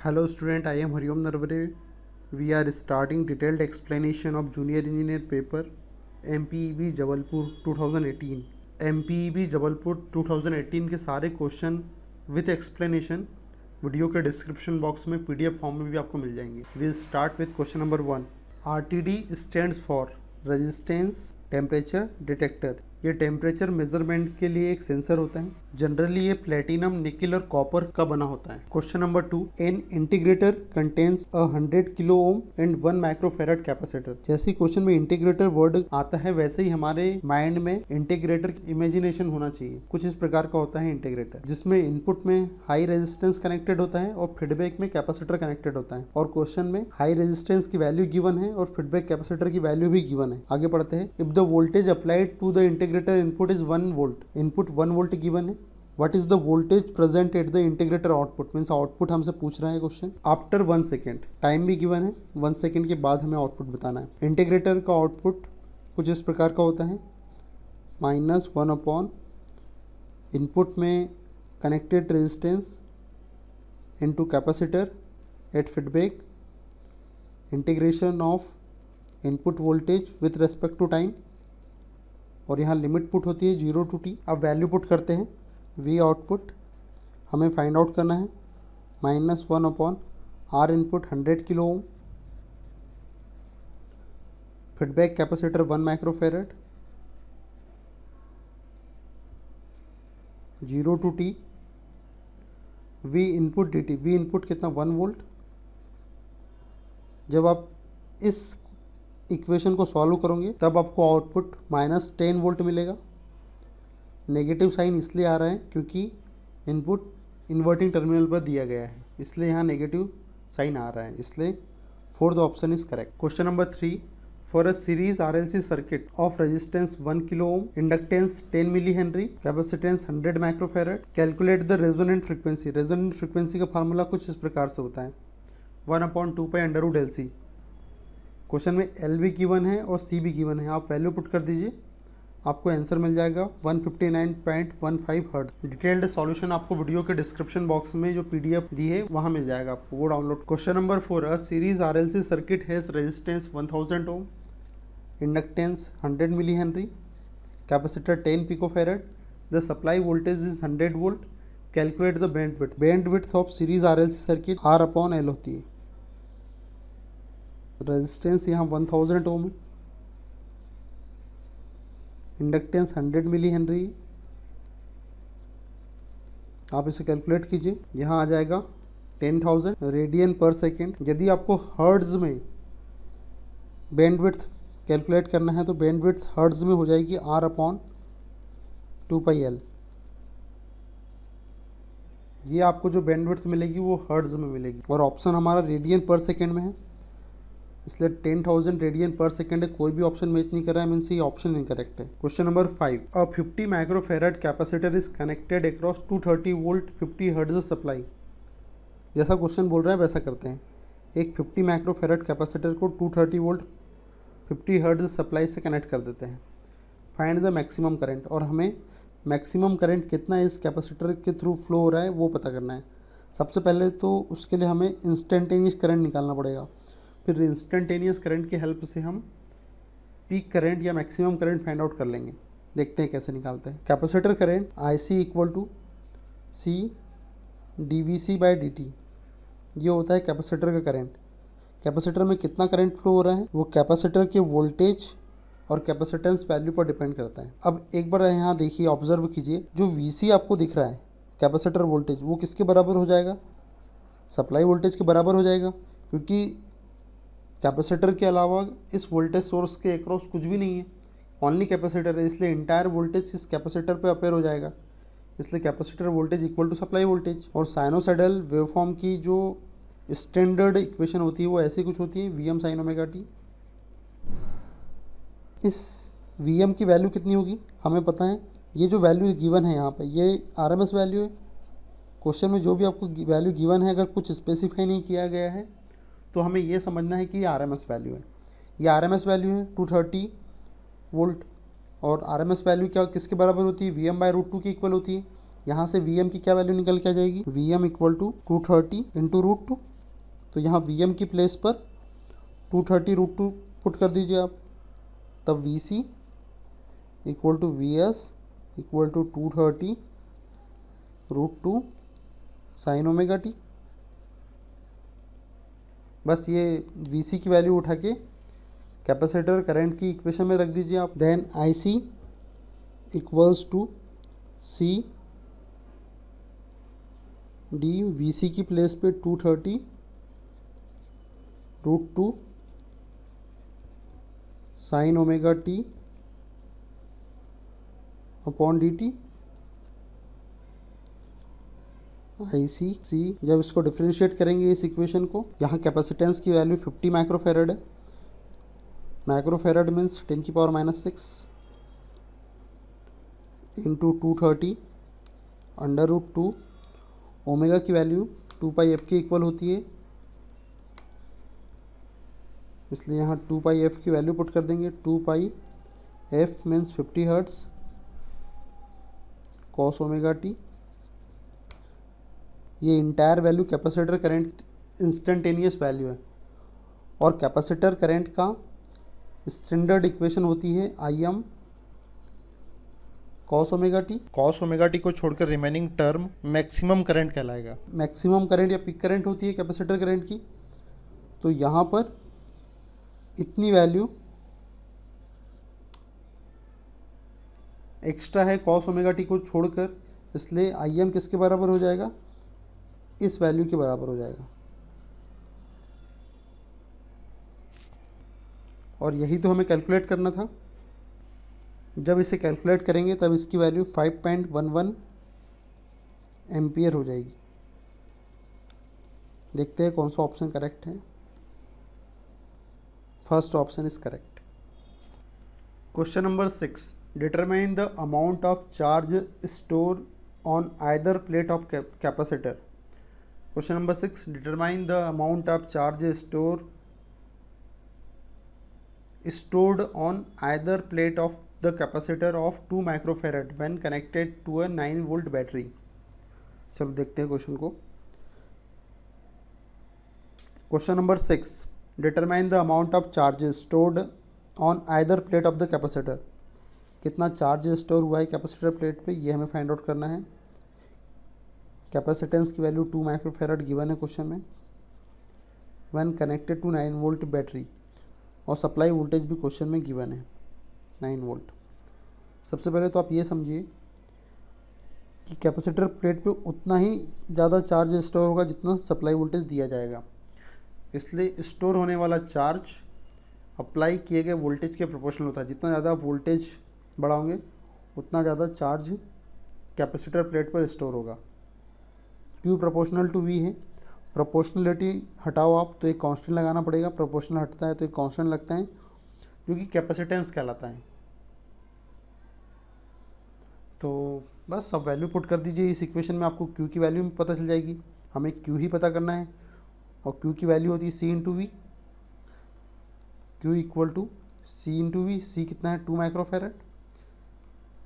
Hello student, I am Hariom Narvare. We are starting detailed explanation of Junior Engineer paper MPEB Jabalpur 2018. MPEB Jabalpur 2018 के सारे question with explanation video के description box में PDF form में भी आपको मिल जाएंगे. We'll start with question number 1. RTD stands for resistance temperature detector. ये temperature measurement के लिए एक सेंसर होता है. जनरली ये प्लेटिनम, निकल और कॉपर का बना होता है. Question number 2. An integrator contains 100 kilo ohm and 1 microfarad capacitor. जैसे क्वेश्चन में इंटीग्रेटर वर्ड आता है वैसे ही हमारे माइंड में इंटीग्रेटर इमेजिनेशन होना चाहिए. कुछ इस प्रकार का होता है इंटीग्रेटर, जिसमें इनपुट में हाई रेजिस्टेंस कनेक्टेड होता है और फीडबैक में कैपेसिटर कनेक्टेड होता है. और क्वेश्चन में हाई रेजिस्टेंस की वैल्यू गिवन है और फीडबैक कैपेसिटर की वैल्यू भी गिवन है. आगे पढ़ते हैं. If the voltage applied to the integrator input is 1 volt. Input 1 volt given है. What is the voltage present at the integrator output? Means output हमसे पूछ रहा है क्वेश्चन. आफ्टर 1 सेकेंड टाइम भी गिवन है. 1 सेकेंड के बाद हमें आउटपुट बताना है. इंटीग्रेटर का आउटपुट कुछ इस प्रकार का होता है. -1 अपॉन इनपुट में connected resistance into capacitor at feedback integration of input voltage with respect to time. और यहाँ लिमिट पुट होती है 0 to t. अब वैल्यू पुट करते हैं. V आउटपुट हमें फाइंड आउट करना है. -1 upon R input 100 kilo Om. Feedback capacitor 1 microfarad. 0 to t. V input dt. V input कितना 1 वोल्ट. जब आप इस इक्वेशन को सॉल्व करोगे तब आपको आउटपुट -10 वोल्ट मिलेगा. नेगेटिव साइन इसलिए आ रहा है क्योंकि इनपुट इन्वर्टिंग टर्मिनल पर दिया गया है, इसलिए यहाँ नेगेटिव साइन आ रहा है. इसलिए fourth option is correct. Question number 3. For a series RLC circuit of resistance 1 kilo ohm, inductance 10 milli henry, capacitance 100 microfarad, calculate the resonant frequency. Resonant frequency का फार्मूला कुछ इस प्रकार से होता है 1/2π√LC. क्वेश्चन में L भी गिवन है और C भी गिवन है. आप वैल्यू पुट कर दीजिए, आपको आंसर मिल जाएगा 159.15 हर्ट्ज. डिटेल्ड सॉल्यूशन आपको वीडियो के डिस्क्रिप्शन बॉक्स में जो PDF दी है वहाँ मिल जाएगा, आपको वो download. Question number 4. A series RLC circuit has resistance 1000 ohm, inductance 100 milli henry, capacitor 10 picofarad. The supply voltage is 100 volt. Calculate the bandwidth. Bandwidth of series RLC circuit R/L होती है. Resistance यहाँ 1000 ओम है, inductance 100 milli Henry. आप इसे calculate कीजिए, यहाँ आ जाएगा 10,000 radian पर सेकेंड. यदि आपको हर्ट्ज में बैंडविड्थ कैलकुलेट करना है तो बैंडविड्थ हर्ट्ज में हो जाएगी R/2πL. ये आपको जो बैंडविड्थ मिलेगी वो हर्ट्ज में मिलेगी और ऑप्शन हमारा रेडियन पर सेकेंड में है, इसलिए 10,000 रेडियन पर सेकेंड है. कोई भी ऑप्शन मैच नहीं कर रहा है, मीन्स ये ऑप्शन इनकरेक्ट है. Question number 5. A 50 microfarad capacitor is connected across 230 volt 50 hertz supply. जैसा क्वेश्चन बोल रहा है वैसा करते हैं. एक 50 माइक्रोफेराड कैपेसिटर को 230 वोल्ट 50 हर्ट्ज सप्लाई से कनेक्ट कर देते हैं. Find the maximum current. और हमें मैक्सिमम करंट कितना इस कैपेसिटर के थ्रू फ्लो हो रहा है वो पता करना है. सबसे पहले तो उसके लिए हमें इंस्टेंटेनियस करंट निकालना पड़ेगा. फिर इंस्टेंटेनियस करंट की हेल्प से हम पीक करंट या मैक्सिमम करंट फाइंड आउट कर लेंगे. देखते हैं कैसे निकालते हैं. Capacitor current IC = C dVc/dt. ये होता है कैपेसिटर का करंट. कैपेसिटर में कितना करंट फ्लो हो रहा है वो कैपेसिटर के वोल्टेज और कैपेसिटेंस वैल्यू पर डिपेंड करता है. अब एक बार यहाँ देखिए, ऑब्जर्व कीजिए, जो VC आपको दिख रहा है कैपेसिटर वोल्टेज वो किसके बराबर हो जाएगा? सप्लाई वोल्टेज के बराबर हो जाएगा, क्योंकि कैपेसिटर के अलावा इस वोल्टेज सोर्स के अक्रॉस कुछ भी नहीं है, ओनली कैपेसिटर है. इसलिए इंटायर वोल्टेज इस कैपेसिटर पे अपेयर हो जाएगा. इसलिए capacitor voltage equal to supply voltage. और साइनोसाइडल वेवफॉर्म की जो स्टैंडर्ड इक्वेशन होती है वो ऐसी कुछ होती है Vm sin ωt. इस Vm की वैल्यू कितनी होगी हमें पता है. ये जो वैल्यू गिवन है यहाँ पे ये RMS वैल्यू है. क्वेश्चन में जो भी आपको वैल्यू गिवन है अगर कुछ स्पेसिफाई नहीं किया गया है तो हमें ये समझना है कि ये RMS वैल्यू है. ये RMS वैल्यू है 230 वोल्ट. और RMS वैल्यू क्या किसके बराबर होती है? Vm/√2 की इक्वल होती है. यहाँ से Vm की क्या वैल्यू निकल के आ जाएगी? Vm = 230 × √2. तो यहाँ वी एम की प्लेस पर 230√2 पुट कर दीजिए आप, तब V C equal to V S equal to 230√2 sine omega T. बस ये वी सी की वैल्यू उठा के कैपेसिटर करंट की इक्वेशन में रख दीजिए आप। Then i c equals to c d, v c की प्लेस पे 230√2 sine omega t upon d t. I c जब इसको डिफ्रेंशिएट करेंगे इस इक्वेशन को, यहाँ कैपेसिटेंस की वैल्यू 50 माइक्रोफेरेड है। Microfarad means 10⁻⁶ into 230√2। ओमेगा की वैल्यू 2πf के इक्वल होती है, इसलिए यहाँ 2πf की वैल्यू पुट कर देंगे। 2πf means 50 hertz cos omega t. ये entire value capacitor current instantaneous value है, और कैपेसिटर करंट का स्टैंडर्ड इक्वेशन होती है i m cos omega t. Cos omega t को छोड़कर रिमेनिंग टर्म मैक्सिमम करंट कहलाएगा। मैक्सिमम करंट या पीक करंट होती है कैपेसिटर करंट की। तो यहाँ पर इतनी वैल्यू एक्स्ट्रा है कॉस ओमेगा टी को छोड़कर, इसलिए आई एम किसके बराबर हो जाएगा, इस वैल्यू के बराबर हो जाएगा। और यही तो हमें कैलकुलेट करना था। जब इसे कैलकुलेट करेंगे तब इसकी वैल्यू 5.11 एम्पियर हो जाएगी। देखते हैं कौन सा ऑप्शन करेक्ट है। First option is correct. Question number 6, determine the amount of charge store on either plate of capacitor. Question number 6, determine the amount of charge stored on either plate of the capacitor of 2 microfarad when connected to a 9 volt battery। चलो देखते हैं question को। Question number 6, determine the amount of charge stored on either plate of the capacitor. कितना charge store हुआ है capacitor plate पे, ये हमें फाइंड आउट करना है। कैपेसिटेंस की वैल्यू 2 माइक्रोफेराड गिवन है क्वेश्चन में, when connected to 9 volt battery, और सप्लाई वोल्टेज भी क्वेश्चन में गिवन है 9 वोल्ट। सबसे पहले तो आप ये समझिए कि कैपेसिटर प्लेट पे उतना ही ज़्यादा चार्ज स्टोर होगा जितना सप्लाई वोल्टेज दिया जाएगा, इसलिए स्टोर होने वाला चार्ज अप्लाई किए गए वोल्टेज के प्रोपोर्शनल होता है। जितना ज़्यादा वोल्टेज बढ़ाओगे उतना ज़्यादा चार्ज कैपेसिटर प्लेट पर स्टोर होगा। Q प्रोपोर्शनल टू V है। प्रोपोर्शनलिटी हटाओ आप तो एक कांस्टेंट लगाना पड़ेगा, प्रोपोर्शनल हटता है तो एक कांस्टेंट लगता है, जो कि कैपेसिटेंस कहलाता है। तो बस अब वैल्यू पुट कर दीजिए इस इक्वेशन में, आपको Q की वैल्यू पता चल जाएगी। हमें Q ही पता करना है, और Q की वैल्यू होती है C into V. Q equal to C into V. C कितना है, 2 माइक्रोफेरेड।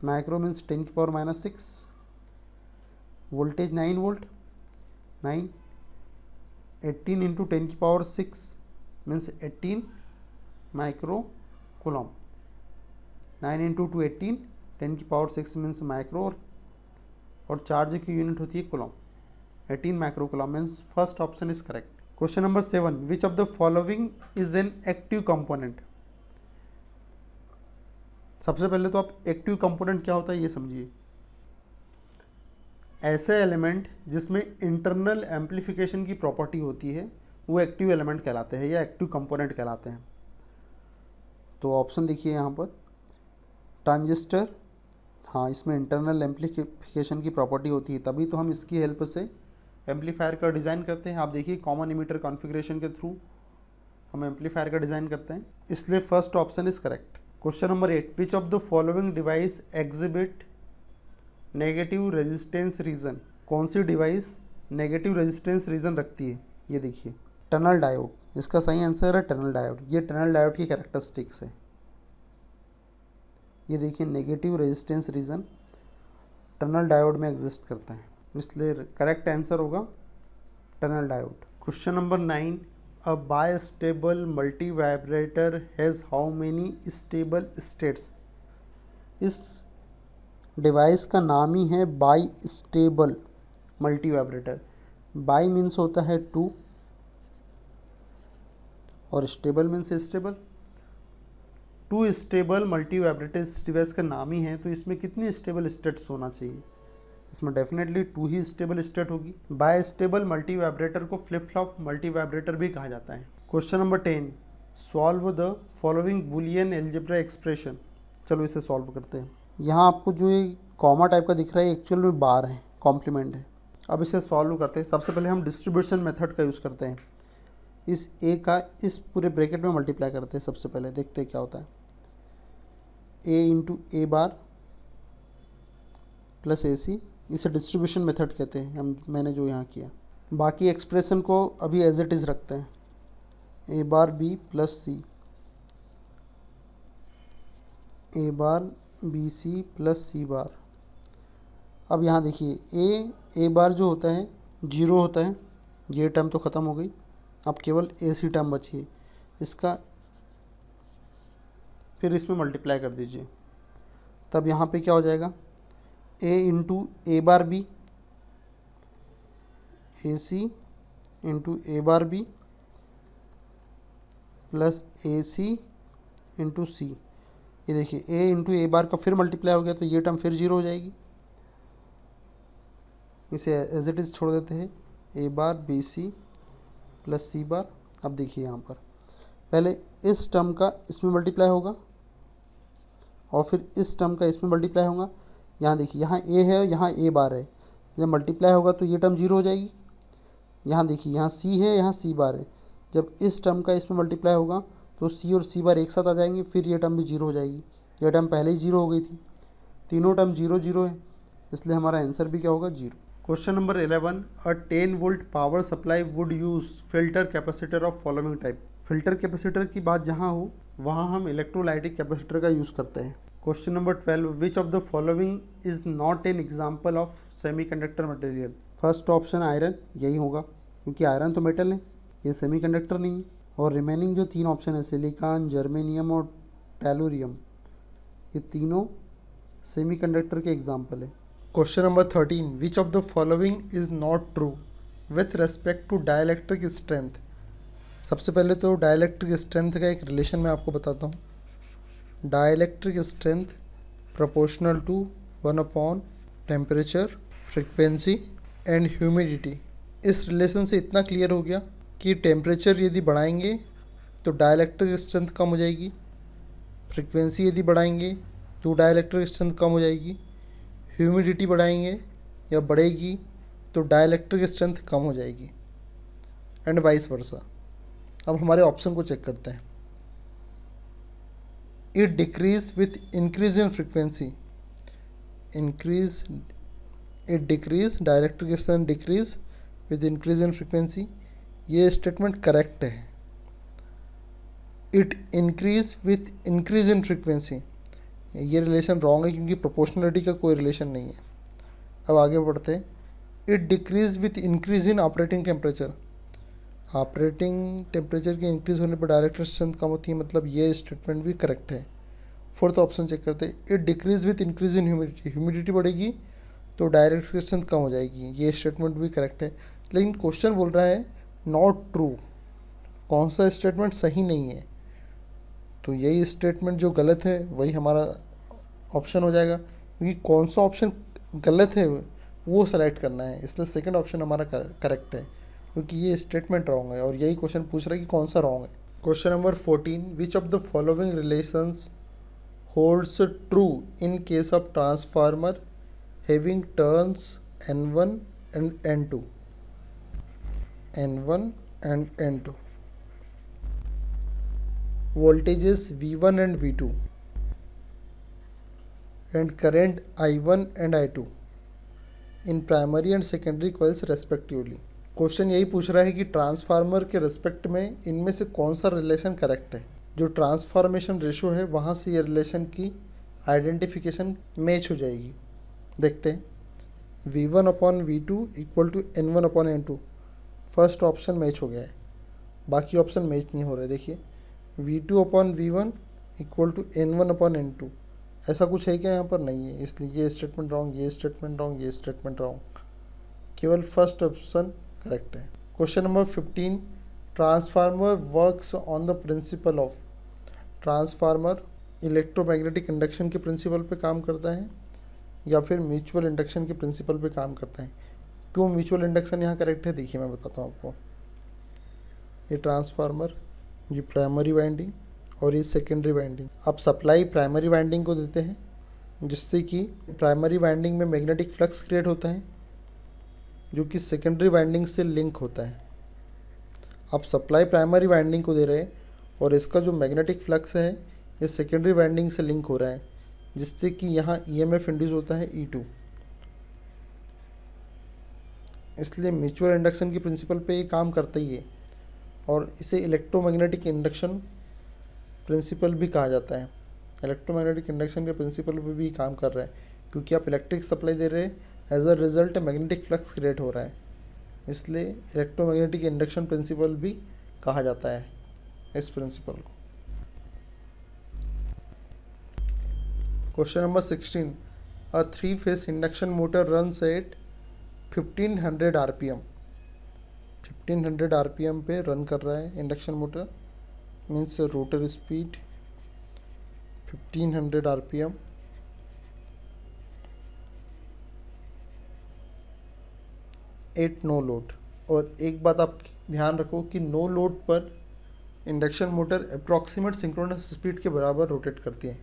Micro means 10⁻⁶, voltage 9 volt. 9 18 into 10⁻⁶ means 18 micro coulomb. 9 into 2 18, 10⁻⁶ means micro, और चार्ज की यूनिट होती है coulomb. 18 micro coulomb means first option is correct. Question number 7, which of the following is an active component. सबसे पहले तो आप active component क्या होता है ये समझिए। ऐसे एलिमेंट जिसमें इंटरनल एम्प्लीफिकेशन की प्रॉपर्टी होती है वो एक्टिव एलिमेंट कहलाते हैं या एक्टिव कंपोनेंट कहलाते हैं। तो ऑप्शन देखिए यहाँ पर, ट्रांजिस्टर, हाँ इसमें इंटरनल एम्प्लीफिकेशन की प्रॉपर्टी होती है, तभी तो हम इसकी हेल्प से एम्पलीफायर का डिज़ाइन करते हैं। आप देखिए कॉमन इमीटर कॉन्फ़िगरेशन के थ्रू हम एम्पलीफायर का डिज़ाइन करते हैं, इसलिए first option is correct. Question number 8, which of the following device exhibit negative resistance region. कौन सी डिवाइस नेगेटिव रेजिस्टेंस रीजन रखती है, ये देखिए टनल डायोड। इसका सही आंसर है टनल डायोड। ये टनल डायोड की कैरेक्टरिस्टिक्स है। ये देखिए negative resistance region tunnel diode में एग्जिस्ट करता है, इसलिए करेक्ट आंसर होगा tunnel diode. Question number 9, a bistable multivibrator has how many stable states. इस डिवाइस का नाम ही है by stable multivibrator. By means होता है 2 और stable means stable. 2 stable multivibrator इस डिवाइस का नाम ही है, तो इसमें कितनी स्टेबल स्टेट्स होना चाहिए? इसमें डेफिनेटली 2 ही स्टेबल स्टेट होगी। बाय स्टेबल मल्टीवाइब्रेटर को फ्लिप फ्लॉप मल्टीवाइब्रेटर भी कहा जाता है। Question number 10, solve the following Boolean algebra expression. चलो इसे सॉल्व करते हैं। यहाँ आपको जो ये कॉमा टाइप का दिख रहा है एक्चुअल में बार है, कॉम्प्लीमेंट है। अब इसे सॉल्व करते हैं। सबसे पहले हम डिस्ट्रीब्यूशन मेथड का यूज़ करते हैं। इस ए का इस पूरे ब्रैकेट में मल्टीप्लाई करते हैं। सबसे पहले देखते हैं क्या होता है। ए इंटू ए बार प्लस ए सी, इसे डिस्ट्रीब्यूशन मेथड कहते हैं। मैंने जो यहाँ किया, बाकी एक्सप्रेशन को अभी एज इट इज़ रखते हैं। ए बार बी प्लस सी, ए बार बी सी प्लस सी बार। अब यहाँ देखिए ए बार जो होता है 0 होता है, ये टर्म तो ख़त्म हो गई। अब केवल ए सी टर्म बची है, इसका फिर इसमें मल्टीप्लाई कर दीजिए। तब यहाँ पे क्या हो जाएगा, ए इंटू ए बार बी, ए सी इंटू ए बार बी प्लस ए सी इंटू सी। ये देखिए ए इंटू ए बार का फिर मल्टीप्लाई हो गया, तो ये टर्म फिर 0 हो जाएगी। इसे एज इट इज़ छोड़ देते हैं। ए बार बी सी प्लस सी बार। अब देखिए यहाँ पर पहले इस टर्म का इसमें मल्टीप्लाई होगा और फिर इस टर्म का इसमें मल्टीप्लाई होगा। यहाँ देखिए यहाँ ए है, यहाँ ए बार है, जब मल्टीप्लाई होगा तो ये टर्म 0 हो जाएगी। यहाँ देखिए यहाँ सी है, यहाँ सी बार है, जब इस टर्म का इसमें मल्टीप्लाई होगा तो सी और सी बार एक साथ आ जाएंगे, फिर ये टर्म भी 0 हो जाएगी। ये टर्म पहले ही 0 हो गई थी, तीनों टर्म 0 0 है, इसलिए हमारा आंसर भी क्या होगा 0। Question number 11, a 10 volt power supply would use filter capacitor of following type. Filter capacitor की बात जहाँ हो वहाँ हम इलेक्ट्रोलाइटिक कैपेसिटर का यूज़ करते हैं। Question number 12, which of the following is not an example of semiconductor material. First option iron, यही होगा क्योंकि आयरन तो मेटल है, ये सेमीकंडक्टर नहीं है। और रिमेनिंग जो 3 ऑप्शन है सिलिकॉन, जर्मेनियम और टेलुरियम, ये तीनों सेमीकंडक्टर के एग्जाम्पल है। Question number 13, which of the following is not true with respect to dielectric strength. सबसे पहले तो डाइलेक्ट्रिक स्ट्रेंथ का एक रिलेशन मैं आपको बताता हूँ। Dielectric strength proportional to 1 upon temperature, frequency and humidity. इस रिलेशन से इतना क्लियर हो गया कि टेम्परेचर यदि बढ़ाएंगे तो डाइलेक्ट्रिक स्ट्रेंथ कम हो जाएगी, फ्रिक्वेंसी यदि बढ़ाएंगे तो डाइलेक्ट्रिक स्ट्रेंथ कम हो जाएगी, ह्यूमिडिटी बढ़ाएंगे या बढ़ेगी तो डाइलेक्ट्रिक स्ट्रेंथ कम हो जाएगी, एंड वाइस वर्सा। अब हमारे ऑप्शन को चेक करते हैं। It decrease with increase in frequency, it decrease, dielectric strength decrease with increase in frequency, ये स्टेटमेंट करेक्ट है। It increase with increase in frequency, ये रिलेशन रॉन्ग है क्योंकि प्रोपोर्शनलिटी का कोई रिलेशन नहीं है। अब आगे बढ़ते हैं। It decrease with increase in operating temperature, operating temperature के इंक्रीज होने पर डायरेक्ट स्ट्रेंथ कम होती है, मतलब ये स्टेटमेंट भी करेक्ट है। फोर्थ ऑप्शन चेक करते हैं। It decrease with increase in humidity, humidity बढ़ेगी तो डायरेक्ट स्ट्रेंथ कम हो जाएगी, ये स्टेटमेंट भी करेक्ट है। लेकिन क्वेश्चन बोल रहा है नॉट ट्रू, कौन सा स्टेटमेंट सही नहीं है, तो यही स्टेटमेंट जो गलत है वही हमारा ऑप्शन हो जाएगा, क्योंकि कौन सा ऑप्शन गलत है वो सेलेक्ट करना है, इसलिए सेकंड ऑप्शन हमारा करेक्ट है, क्योंकि ये स्टेटमेंट रॉन्ग है और यही क्वेश्चन पूछ रहा है कि कौन सा रॉन्ग है। Question number 14, which of the following relations holds true in case of transformer having turns N1 and N2, N1 and N2, voltages V1 and V2 and current I1 and I2 in primary and secondary coils respectively। Question यही पूछ रहा है कि transformer के respect में इनमें से कौन सा रिलेशन करेक्ट है। जो ट्रांसफॉर्मेशन रेशो है वहाँ से ये रिलेशन की आइडेंटिफिकेशन मैच हो जाएगी। देखते हैं। V1 upon V2 equal to N1 upon N2, first option match हो गया है, बाकी ऑप्शन मैच नहीं हो रहे। देखिए V2/V1 इक्वल टू N1/N2, ऐसा कुछ है क्या यहाँ पर? नहीं है, इसलिए ये स्टेटमेंट रॉन्ग, ये स्टेटमेंट रॉन्ग, ये स्टेटमेंट रॉन्ग, केवल फर्स्ट ऑप्शन करेक्ट है। Question number 15, transformer works on the principle of. Transformer electromagnetic induction के प्रिंसिपल पे काम करता है या फिर म्यूचुअल इंडक्शन के प्रिंसिपल पे काम करता है। क्यों म्यूचुअल इंडक्शन यहाँ करेक्ट है, देखिए मैं बताता हूँ आपको। ये ट्रांसफार्मर, ये प्राइमरी वाइंडिंग और ये सेकेंडरी वाइंडिंग। आप सप्लाई प्राइमरी वाइंडिंग को देते हैं जिससे कि प्राइमरी वाइंडिंग में मैग्नेटिक फ्लक्स क्रिएट होता है जो कि सेकेंडरी वाइंडिंग से लिंक होता है। आप सप्लाई प्राइमरी वाइंडिंग को दे रहे हैं और इसका जो मैग्नेटिक फ्लक्स है ये सेकेंडरी वाइंडिंग से लिंक हो रहा है जिससे कि यहाँ EMF इंड्यूस होता है E2। इसलिए म्यूचुअल इंडक्शन के प्रिंसिपल पे ये काम करता ही है और इसे इलेक्ट्रोमैग्नेटिक इंडक्शन प्रिंसिपल भी कहा जाता है। इलेक्ट्रोमैग्नेटिक इंडक्शन के प्रिंसिपल पे भी काम कर रहा है क्योंकि आप इलेक्ट्रिक सप्लाई दे रहे हैं, as a result magnetic flux create हो रहा है, इसलिए इलेक्ट्रोमैग्नेटिक इंडक्शन प्रिंसिपल भी कहा जाता है इस प्रिंसिपल को। Question number 16, a 3-phase induction motor runs at 1500 RPM। 1500 RPM पे रन कर रहा है induction motor, means rotor speed 1500 RPM। At no load. और एक बात आप ध्यान रखो कि नो लोड पर induction motor approximate synchronous speed के बराबर रोटेट करती है,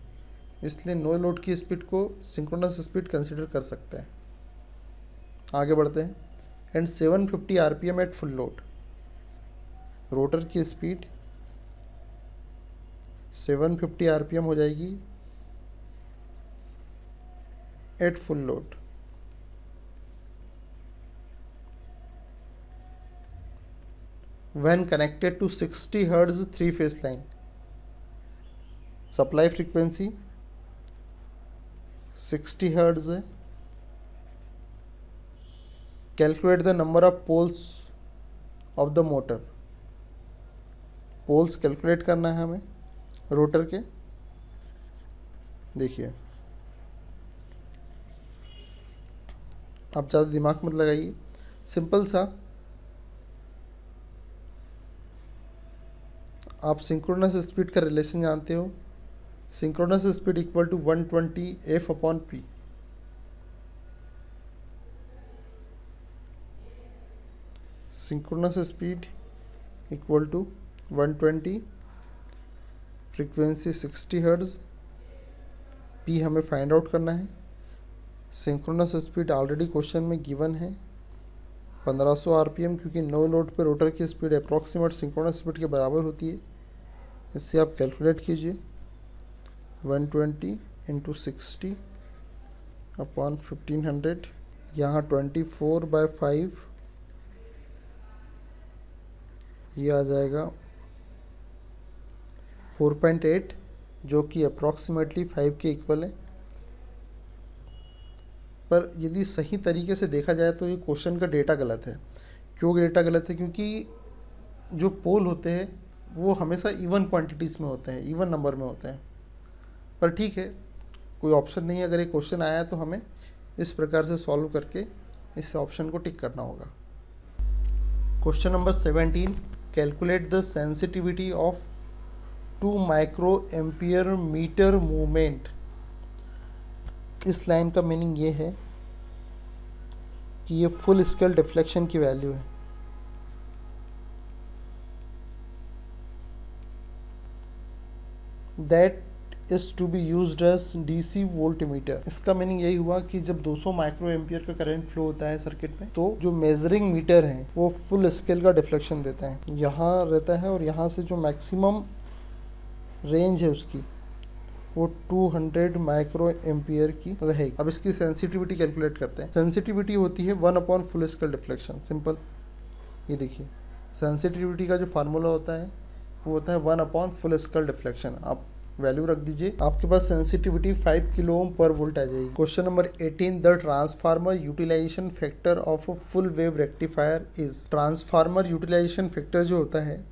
इसलिए नो लोड की स्पीड को सिंक्रोनस स्पीड कंसीडर कर सकते हैं। आगे बढ़ते हैं। And 750 RPM at full load. Rotor की स्पीड 750 RPM हो जाएगी at full load. When connected to 60 Hz 3-phase line, supply frequency 60 Hz है। Calculate the number of poles of the motor। Poles calculate करना है हमें रोटर के। देखिए आप ज़्यादा दिमाग मत लगाइए, सिंपल सा। आप सिंक्रोनस स्पीड का रिलेशन जानते हो, synchronous speed equal to 120 F/P। Synchronous speed equal to 120, frequency 60 hertz, P हमें फाइंड आउट करना है। सिंक्रोनस स्पीड ऑलरेडी क्वेश्चन में गिवन है 1500 RPM, क्योंकि नो लोड पे रोटर की स्पीड अप्रॉक्सीमेट सिंक्रोनस स्पीड के बराबर होती है। इससे आप कैलकुलेट कीजिए 120 × 60 अपॉन 1500, यहाँ 24/5 ये आ जाएगा 4.8, जो कि अप्रॉक्सीमेटली 5 के इक्वल है। पर यदि सही तरीके से देखा जाए तो ये क्वेश्चन का डेटा गलत है। क्यों डेटा गलत है? क्योंकि जो पोल होते हैं वो हमेशा इवन क्वांटिटीज़ में होते हैं, इवन नंबर में होते हैं। पर ठीक है, कोई ऑप्शन नहीं है। अगर ये क्वेश्चन आया तो हमें इस प्रकार से सॉल्व करके इस ऑप्शन को टिक करना होगा। Question number 17, calculate the sensitivity of 2 microampere meter movement. इस लाइन का मीनिंग ये है कि ये फुल स्केल डिफ्लेक्शन की वैल्यू है। That is to be used as DC volt meter. इसका मीनिंग यही हुआ कि जब 200 माइक्रो एम्पियर का करंट फ्लो होता है सर्किट में, तो जो मेजरिंग मीटर है वो फुल स्केल का डिफ्लेक्शन देता है। यहाँ रहता है और यहाँ से जो मैक्सिमम रेंज है उसकी वो 200 माइक्रो एम्पियर की रहेगी। अब इसकी सेंसिटिविटी कैलकुलेट करते हैं। सेंसिटिविटी होती है 1/, फुल स्केल डिफ्लेक्शन। सिंपल, ये देखिए सेंसिटिविटी का जो फार्मूला होता है वो होता है 1/, फुल स्केल डिफ्लेक्शन। आप वैल्यू रख दीजिए, आपके पास सेंसिटिविटी 5 किलो ओम पर वोल्ट आ जाएगी। Question number 18, the transformer utilization factor of a full wave rectifier is. Transformer utilization factor जो होता है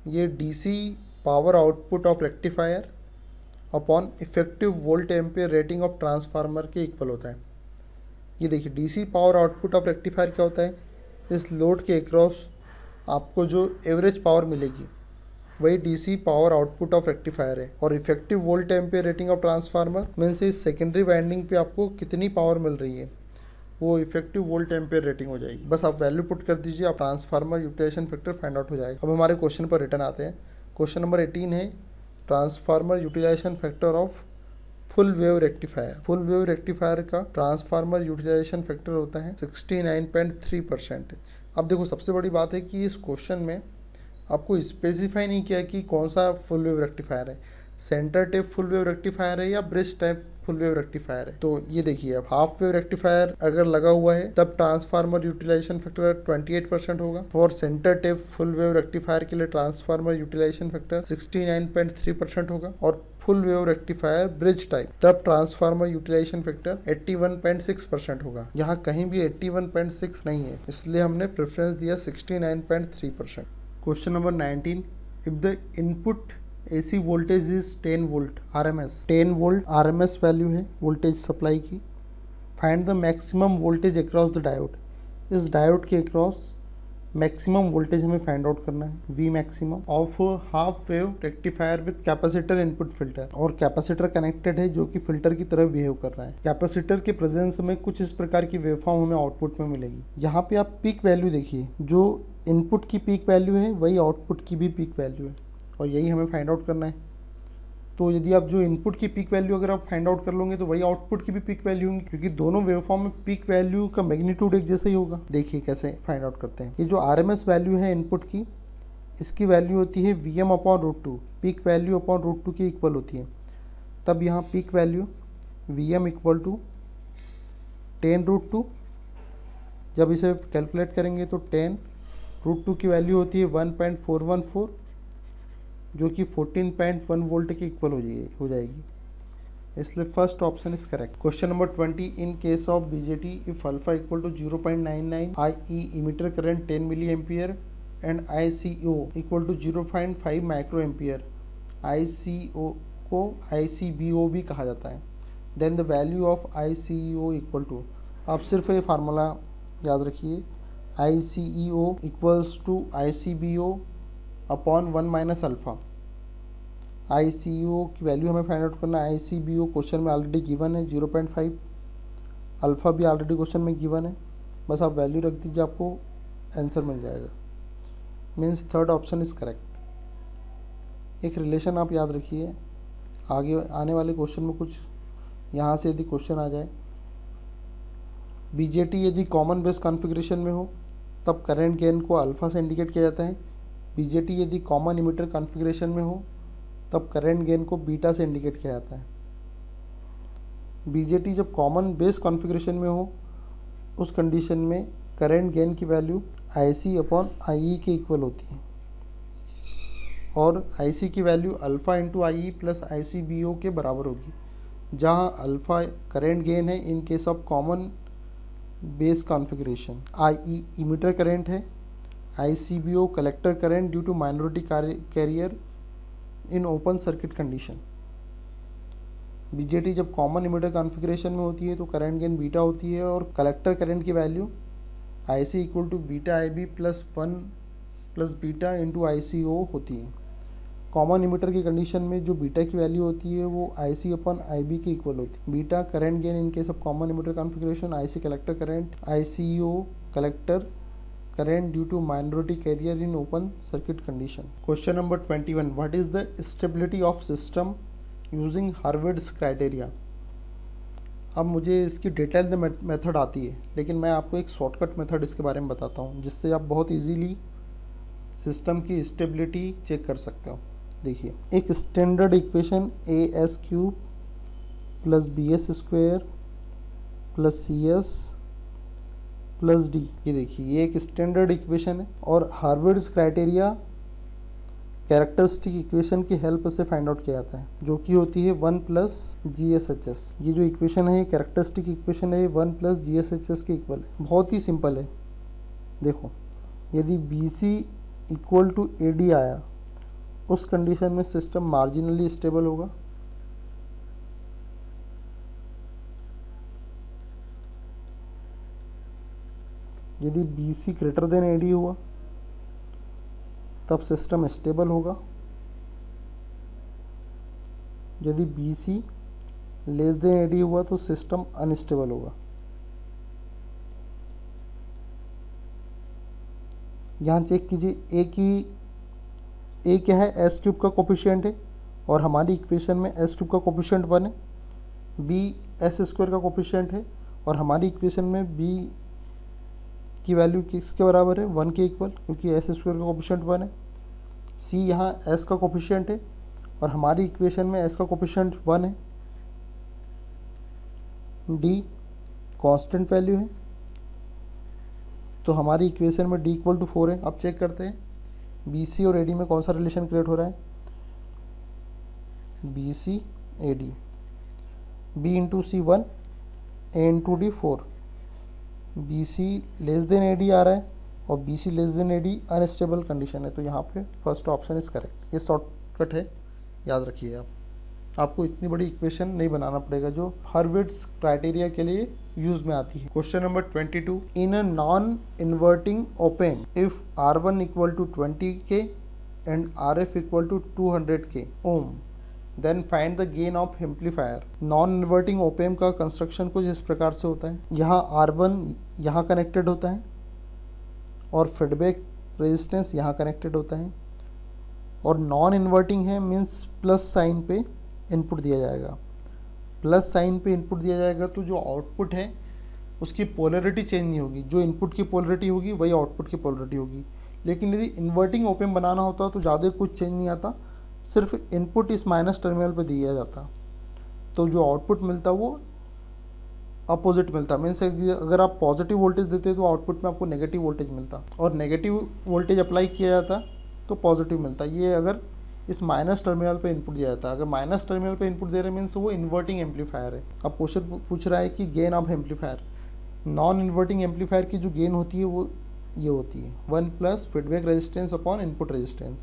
ये DC power output of rectifier upon effective volt ampere rating of transformer के equal होता है। ये देखिए DC power output of rectifier क्या होता है, इस लोड के अक्रॉस आपको जो एवरेज पावर मिलेगी वही DC power output of rectifier है। और effective volt ampere rating of transformer means इस सेकेंडरी वाइंडिंग पे आपको कितनी पावर मिल रही है वो इफेक्टिव वोल्ट एम्पियर रेटिंग हो जाएगी। बस आप वैल्यू पुट कर दीजिए, आप transformer utilization factor find out हो जाएगा। अब हमारे क्वेश्चन पर रिटर्न आते हैं। क्वेश्चन नंबर 18 है transformer utilization factor of full wave rectifier. Full wave rectifier का ट्रांसफार्मर यूटिलाइजेशन फैक्टर होता है 69.3%। अब देखो सबसे बड़ी बात है कि इस क्वेश्चन में आपको स्पेसिफाई नहीं किया कि कौन सा फुल वेव रेक्टिफायर है, centre type full wave rectifier है या bridge type full wave rectifier है। तो ये देखिए अब हाफ वेव रेक्टिफायर अगर लगा हुआ है तब ट्रांसफार्मर यूटिलाइजेशन फैक्टर 28% होगा। और centre type full wave rectifier के लिए ट्रांसफार्मर यूटिलाइजेशन फैक्टर 69.3% होगा। और full wave rectifier bridge type तब ट्रांसफार्मर यूटिलाइजेशन फैक्टर 81.6% होगा। यहाँ कहीं भी 81.6 नहीं है, इसलिए हमने प्रेफरेंस दिया 69.3%। Question number 19, if the input AC voltage is 10 volt RMS, 10 volt RMS value है वोल्टेज सप्लाई की, find the maximum voltage across the diode. इस डायोड के अक्रॉस मैक्सिमम वोल्टेज हमें फाइंड आउट करना है V maximum of half wave rectifier with capacitor input filter. और capacitor connected है जो कि फिल्टर की तरह बिहेव कर रहा है। कैपेसिटर के प्रेजेंस में कुछ इस प्रकार की वेवफॉर्म हमें आउटपुट में मिलेगी। यहाँ पे आप पीक वैल्यू देखिए, जो इनपुट की पीक वैल्यू है वही आउटपुट की भी पीक वैल्यू है और यही हमें फाइंड आउट करना है। तो यदि आप जो इनपुट की पीक वैल्यू अगर आप फाइंड आउट कर लोगे तो वही आउटपुट की भी पीक वैल्यू होंगी, क्योंकि दोनों वेवफॉर्म में पीक वैल्यू का मैग्नीट्यूड एक जैसा ही होगा। देखिए कैसे फाइंड आउट करते हैं। ये जो RMS वैल्यू है इनपुट की, इसकी वैल्यू होती है Vm/√2, पीक वैल्यू /√2 के इक्वल होती है। तब यहाँ पीक वैल्यू Vm = 10√2। जब इसे कैलकुलेट करेंगे तो 10√2 की वैल्यू होती है 1.414, जो कि 14.1 वोल्ट के इक्वल हो जाएगी। इसलिए first option is correct. Question number 20, in case of BJT if alpha = 0.99 IE emitter current 10 milli ampere and ICO = 0.5 micro ampere, ICO को ICBO भी कहा जाता है, then the value of ICO = आप सिर्फ ये फार्मूला याद रखिए, ICEO = ICBO upon 1 - alpha. ICEO की वैल्यू हमें फाइंड आउट करना है। ICBO क्वेश्चन में ऑलरेडी गिवन है 0.5, अल्फ़ा भी ऑलरेडी क्वेश्चन में गिवन है। बस आप वैल्यू रख दीजिए, आपको आंसर मिल जाएगा। Means third option is correct. एक रिलेशन आप याद रखिए, आगे आने वाले क्वेश्चन में कुछ यहाँ से यदि क्वेश्चन आ जाए, BJT यदि कॉमन बेस कॉन्फ़िगरेशन में हो तब करंट गेन को अल्फ़ा से इंडिकेट किया जाता है। BJT यदि कॉमन इमीटर कॉन्फ़िगरेशन में हो तब करंट गेन को बीटा से इंडिकेट किया जाता है। BJT जब कॉमन बेस कॉन्फ़िगरेशन में हो उस कंडीशन में करंट गेन की वैल्यू IC/IE के इक्वल होती है और IC की value alpha × IE plus ICBO के बराबर होगी, जहां अल्फ़ा करंट गेन है in case of common base configuration, IE emitter current है, ICBO collector current due to minority carrier in open circuit condition. BJT जब कॉमन इमीटर कॉन्फ़िगरेशन में होती है तो करंट गेन बीटा होती है और कलेक्टर करंट की value IC = βIB + 1 + beta × ICO होती है। कॉमन इमीटर की कंडीशन में जो बीटा की वैल्यू होती है वो IC/IB के इक्वल होती है। Beta current gain in case of common emitter configuration, IC collector current, ICO collector current due to minority carrier in open circuit condition. Question number 21, what is the stability of system using Harvard's criteria? अब मुझे इसकी detail method आती है, लेकिन मैं आपको एक shortcut method इसके बारे में बताता हूँ जिससे आप बहुत इजीली सिस्टम की स्टेबिलिटी चेक कर सकते हो। देखिए, एक standard equation AS³ + BS² + CS + D, ये देखिए ये एक स्टैंडर्ड इक्वेशन है और हार्वर्ड्स क्राइटेरिया कैरेक्टरिस्टिक इक्वेशन की हेल्प से फाइंड आउट किया जाता है, जो कि होती है 1 प्लस GSHS। ये जो इक्वेशन है, कैरेक्टरिस्टिक इक्वेशन है, ये 1 प्लस GSHS के इक्वल है। बहुत ही सिंपल है। देखो, यदि BC इक्वल टू AD आया, उस कंडीशन में सिस्टम मार्जिनली स्टेबल होगा। यदि BC ग्रेटर देन AD हुआ, तब सिस्टम स्टेबल होगा। यदि BC लेस देन AD हुआ तो सिस्टम अनस्टेबल होगा। यहाँ चेक कीजिए, A क्या है, S क्यूब का कोफिशिएंट है, और हमारी इक्वेशन में S क्यूब का कोफिशिएंट 1 है। B S स्क्वायर का कोफिशिएंट है, और हमारी इक्वेशन में B की वैल्यू किसके बराबर है, 1 के इक्वल, क्योंकि S स्क्वायर का कोफिशिएंट 1 है। C यहाँ S का कोफिशिएंट है, और हमारी इक्वेशन में S का कोफिशिएंट 1 है। D कांस्टेंट वैल्यू है, तो हमारी इक्वेशन में D इक्वल टू 4 है। अब चेक करते हैं BC और AD में कौन सा रिलेशन क्रिएट हो रहा है। BC AD, B into C 1, A into D 4। BC less than AD आ रहा है, और BC less than AD unstable condition है, तो यहाँ पे फर्स्ट ऑप्शन इज करेक्ट। ये शॉर्टकट है, याद रखिए आपको इतनी बड़ी इक्वेशन नहीं बनाना पड़ेगा, जो हर्विट्ज़ क्राइटेरिया के लिए यूज में आती है। Question number 22, in a non inverting opamp if R1 equal to 20K and RF equal to 200K ohm, then find the gain of amplifier. Non inverting opamp का construction कुछ इस प्रकार से होता है। यहाँ R1 यहाँ कनेक्टेड होता है, और फीडबैक रेजिस्टेंस यहाँ कनेक्टेड होता है, और नॉन इन्वर्टिंग है मीन्स प्लस साइन पे इनपुट दिया जाएगा। प्लस साइन पे इनपुट दिया जाएगा तो जो आउटपुट है उसकी पोलरिटी चेंज नहीं होगी, जो इनपुट की पोलरिटी होगी वही आउटपुट की पोलरिटी होगी। लेकिन यदि इन्वर्टिंग ओपेम बनाना होता तो ज़्यादा कुछ चेंज नहीं आता, सिर्फ इनपुट इस माइनस टर्मिनल पे दिया जाता, तो जो आउटपुट मिलता वो अपोजिट मिलता। मीन्स अगर आप पॉजिटिव वोल्टेज देते तो आउटपुट में आपको नेगेटिव वोल्टेज मिलता, और नेगेटिव वोल्टेज अप्लाई किया जाता तो पॉजिटिव मिलता। ये अगर इस माइनस टर्मिनल पे इनपुट दिया जाता है। अगर माइनस टर्मिनल पे इनपुट दे रहे मीन्स वो इन्वर्टिंग एम्पलीफायर है। अब क्वेश्चन पूछ रहा है कि gain of amplifier. Non inverting amplifier की जो गेन होती है वो ये होती है 1 plus feedback resistance upon input resistance.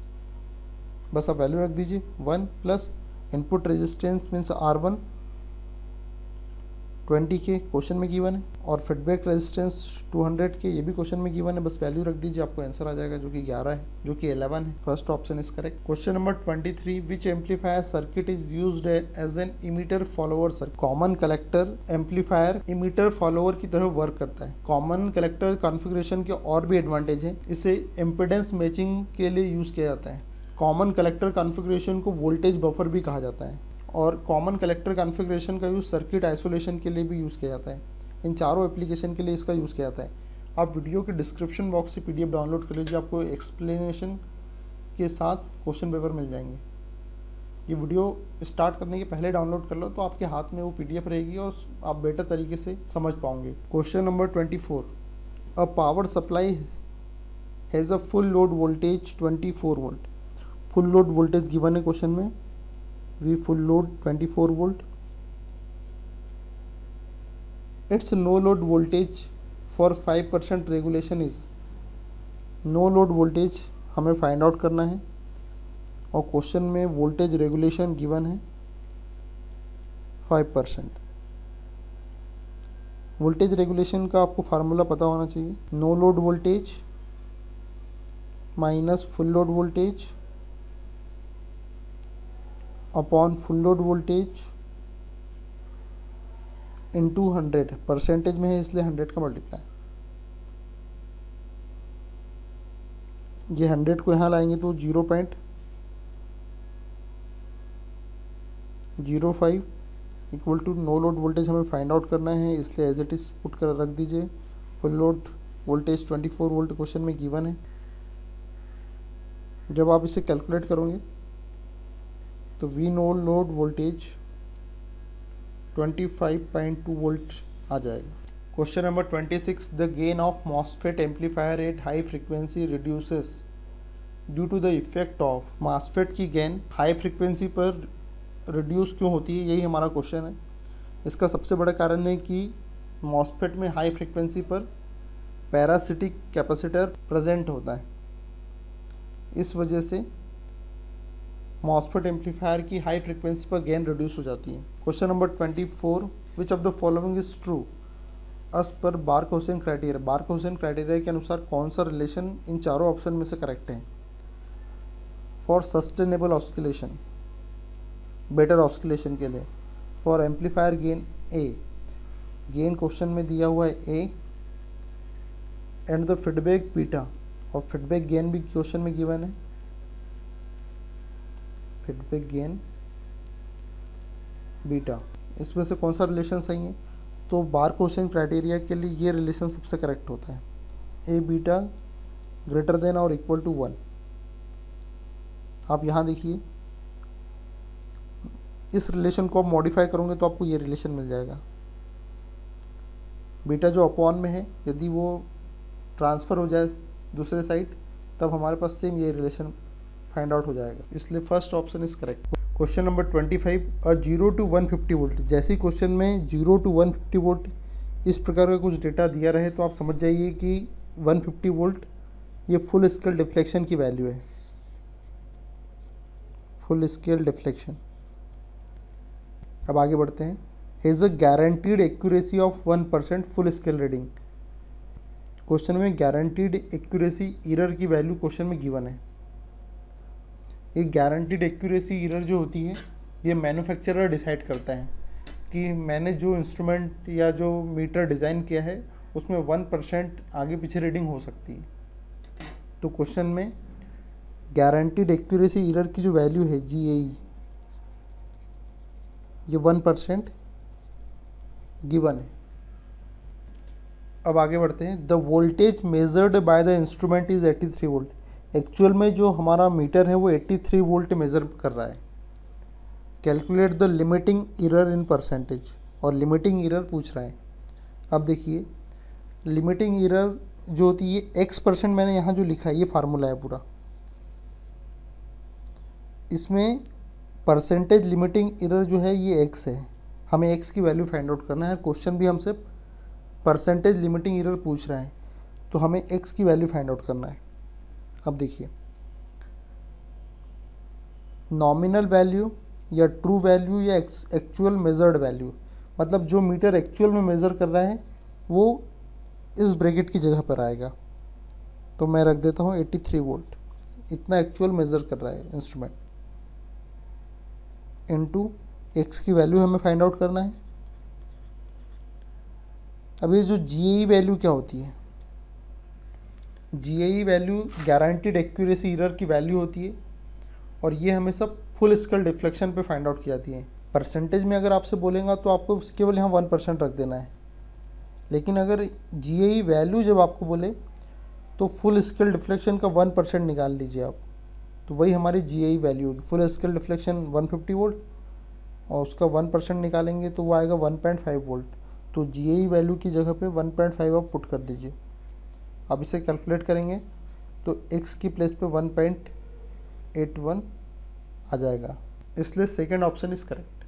बस आप वैल्यू रख दीजिए, 1 plus input resistance means R1 20K question में गिवन है, और फीडबैक रेजिस्टेंस 200K ये भी क्वेश्चन में गिवन है। बस वैल्यू रख दीजिए, आपको आंसर आ जाएगा, जो कि 11 है, जो कि 11 है। First option is correct. Question number 23, which amplifier circuit is used as an emitter follower circuit. Common collector amplifier emitter follower की तरह वर्क करता है। कॉमन कलेक्टर कॉन्फ़िगरेशन के और भी एडवांटेज है, इसे इम्पीडेंस मैचिंग के लिए यूज़ किया जाता है। कॉमन कलेक्टर कॉन्फ़िगरेशन को वोल्टेज बफर भी कहा जाता है, और कॉमन कलेक्टर कॉन्फ़िगरेशन का यूज़ सर्किट आइसोलेशन के लिए भी यूज़ किया जाता है। इन चारों एप्लीकेशन के लिए इसका यूज़ किया जाता है। आप वीडियो के डिस्क्रिप्शन बॉक्स से PDF डाउनलोड कर लीजिए, आपको एक्सप्लेनेशन के साथ क्वेश्चन पेपर मिल जाएंगे। ये वीडियो स्टार्ट करने के पहले डाउनलोड कर लो, तो आपके हाथ में वो PDF रहेगी और आप बेटर तरीके से समझ पाओगे। Question number 24, a power supply has a full load voltage 24 volt. Full load voltage given है क्वेश्चन में, V full load 24 volt. Its no load voltage for 5% regulation is। No load voltage हमें find out करना है, और question में voltage regulation given है 5%। Voltage regulation का आपको फार्मूला पता होना चाहिए, no load voltage minus full load voltage upon full load voltage into 100। Percentage में है इसलिए 100 का मल्टीप्लाई। ये 100 को यहाँ लाएंगे तो 0.05 equal to no load voltage हमें फाइंड आउट करना है, इसलिए एज इट इज पुट कर रख दीजिए। Full load voltage 24 volt question में गिवन है। जब आप इसे कैलकुलेट करोगे तो v no load voltage 25.2 volt आ जाएगा। Question number 26, the gain of MOSFET amplifier at high frequency reduces due to the effect of MOSFET की गेन हाई फ्रिक्वेंसी पर रिड्यूस क्यों होती है, यही हमारा क्वेश्चन है। इसका सबसे बड़ा कारण है कि मॉसफेट में हाई फ्रिक्वेंसी पर पैरासिटिक कैपेसिटर प्रेजेंट होता है, इस वजह से मॉसफेट एम्पलीफायर की हाई फ्रिक्वेंसी पर गेन रिड्यूस हो जाती है। Question number 24, which of the following is true as per Barkhausen criteria. बार्क-हाउसेन criteria के अनुसार कौन सा रिलेशन इन चारों ऑप्शन में से करेक्ट है। For sustainable oscillation, better oscillation के लिए। For amplifier gain A, gain question में दिया हुआ है ए, एंड द फीडबैक बीटा, और फीडबैक गेन भी क्वेश्चन में गिवन है, फीडबैक गेन बीटा। इसमें से कौन सा रिलेशन सही है, तो बार्क-हाउसेन क्राइटेरिया के लिए ये रिलेशन सबसे करेक्ट होता है, ए बीटा ग्रेटर देन और इक्वल टू 1। आप यहाँ देखिए, इस रिलेशन को आप मॉडिफाई करोगे तो आपको ये रिलेशन मिल जाएगा। बीटा जो अपॉन में है, यदि वो ट्रांसफ़र हो जाए दूसरे साइड, तब हमारे पास सेम ये रिलेशन फाइंड आउट हो जाएगा, इसलिए first option is correct. Question number 25, 0 to 150 volt. जैसे क्वेश्चन में 0 to 150 वोल्ट इस प्रकार का कुछ डेटा दिया रहे तो आप समझ जाइए कि 150 वोल्ट ये फुल स्केल डिफ्लेक्शन की वैल्यू है, फुल स्केल डिफ्लेक्शन। अब आगे बढ़ते हैं। Has a guaranteed accuracy of 1% full scale reading. Question में गारंटीड एक्यूरेसी एरर की वैल्यू क्वेश्चन में गिवन है। ये गारंटीड एक्यूरेसी एरर जो होती है, ये मैन्युफैक्चरर डिसाइड करता है कि मैंने जो इंस्ट्रूमेंट या जो मीटर डिज़ाइन किया है उसमें 1% आगे पीछे रीडिंग हो सकती है। तो क्वेश्चन में गारंटीड एक्यूरेसी एरर की जो वैल्यू है GAE, ये 1% गिवन है। अब आगे बढ़ते हैं। The voltage measured by the instrument is 83 volt. Actual में जो हमारा मीटर है वो 83 वोल्ट मेज़र कर रहा है। Calculate the limiting error in percentage, और लिमिटिंग एरर पूछ रहा है। अब देखिए, लिमिटिंग एरर जो होती है x%, मैंने यहाँ जो लिखा है ये फार्मूला है पूरा। इसमें परसेंटेज लिमिटिंग एरर जो है ये x है, हमें x की वैल्यू फाइंड आउट करना है। क्वेश्चन भी हमसे परसेंटेज लिमिटिंग एरर पूछ रहा है, तो हमें x की वैल्यू फाइंड आउट करना है। अब देखिए, नॉमिनल वैल्यू या ट्रू वैल्यू या एक्चुअल मेजर्ड वैल्यू, मतलब जो मीटर एक्चुअल में मेज़र कर रहा है वो इस ब्रैकेट की जगह पर आएगा। तो मैं रख देता हूँ 83 वोल्ट, इतना एक्चुअल मेज़र कर रहा है इंस्ट्रूमेंट, इनटू x की वैल्यू हमें फाइंड आउट करना है। अब ये जो GAE वैल्यू क्या होती है, GAE value guaranteed accuracy error की वैल्यू होती है, और ये हमें सब फुल स्केल डिफ्लेक्शन पे फाइंड आउट की जाती है। परसेंटेज में अगर आपसे बोलेगा तो आपको केवल यहाँ 1% रख देना है, लेकिन अगर GAE वैल्यू जब आपको बोले तो फुल स्केल डिफ्लेक्शन का 1% निकाल लीजिए आप, तो वही हमारी GAE वैल्यू होगी। फुल स्केल डिफ्लेक्शन 150 वोल्ट और उसका 1% निकालेंगे तो वो आएगा 1.5 वोल्ट। तो GAE वैल्यू की जगह पे 1.5 आप पुट कर दीजिए। अब इसे कैलकुलेट करेंगे तो x की प्लेस पे 1.81 आ जाएगा, इसलिए second option is correct.